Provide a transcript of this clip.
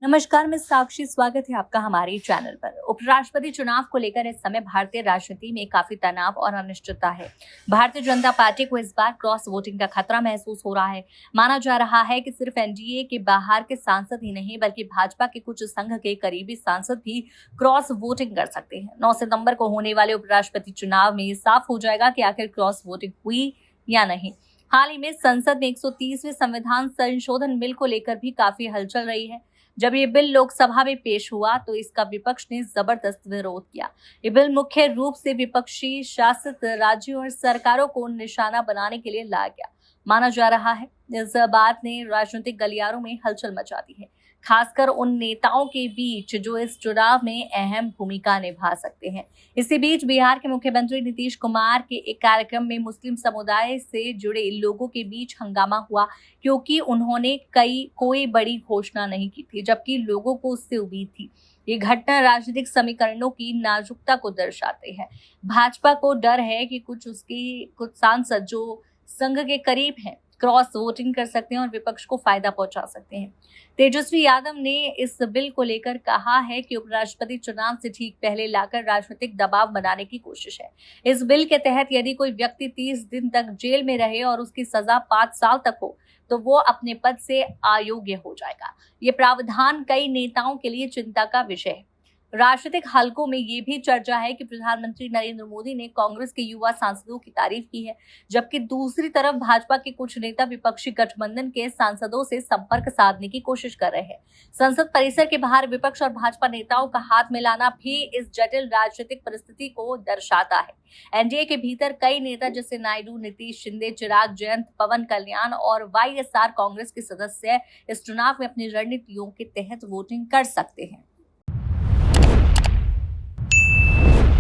नमस्कार, मैं साक्षी। स्वागत है आपका हमारे चैनल पर। उपराष्ट्रपति चुनाव को लेकर इस समय भारतीय राजनीति में काफी तनाव और अनिश्चितता है। भारतीय जनता पार्टी को इस बार क्रॉस वोटिंग का खतरा महसूस हो रहा है। माना जा रहा है कि सिर्फ एनडीए के बाहर के सांसद ही नहीं बल्कि भाजपा के कुछ संघ के करीबी सांसद भी क्रॉस वोटिंग कर सकते हैं। 9 सितंबर को होने वाले उपराष्ट्रपति चुनाव में ये साफ हो जाएगा कि आखिर क्रॉस वोटिंग हुई या नहीं। हाल ही में संसद में 130वें संविधान संशोधन बिल को लेकर भी काफी हलचल रही है। जब ये बिल लोकसभा में पेश हुआ तो इसका विपक्ष ने जबरदस्त विरोध किया। ये बिल मुख्य रूप से विपक्षी शासित राज्यों और सरकारों को निशाना बनाने के लिए लाया गया। माना जा रहा है इस बात ने राजनीतिक गलियारों में हलचल मचा दी है, खासकर उन नेताओं के बीच जो इस चुनाव में अहम भूमिका निभा सकते हैं। इसी बीच बिहार के मुख्यमंत्री नीतीश कुमार के एक कार्यक्रम में मुस्लिम समुदाय से जुड़े लोगों के बीच हंगामा हुआ, क्योंकि उन्होंने कोई बड़ी घोषणा नहीं की थी, जबकि लोगों को उससे उम्मीद थी। ये घटना राजनीतिक समीकरणों की नाजुकता को दर्शाते हैं। भाजपा को डर है कि कुछ सांसद जो संघ के करीब हैं क्रॉस वोटिंग कर सकते हैं और विपक्ष को फायदा पहुंचा सकते हैं। तेजस्वी यादव ने इस बिल को लेकर कहा है कि उपराष्ट्रपति चुनाव से ठीक पहले लाकर राजनीतिक दबाव बनाने की कोशिश है। इस बिल के तहत यदि कोई व्यक्ति 30 दिन तक जेल में रहे और उसकी सजा 5 साल तक हो तो वो अपने पद से अयोग्य हो जाएगा। ये प्रावधान कई नेताओं के लिए चिंता का विषय है। राजनीतिक हलकों में ये भी चर्चा है कि प्रधानमंत्री नरेंद्र मोदी ने कांग्रेस के युवा सांसदों की तारीफ की है, जबकि दूसरी तरफ भाजपा के कुछ नेता विपक्षी गठबंधन के सांसदों से संपर्क साधने की कोशिश कर रहे हैं। संसद परिसर के बाहर विपक्ष और भाजपा नेताओं का हाथ मिलाना भी इस जटिल राजनीतिक परिस्थिति को दर्शाता है। एनडीए के भीतर कई नेता जैसे नायडू, नीतीश, शिंदे, चिराग, जयंत, पवन कल्याण और वाईएसआर कांग्रेस के सदस्य इस चुनाव में अपनी रणनीतियों के तहत वोटिंग कर सकते हैं।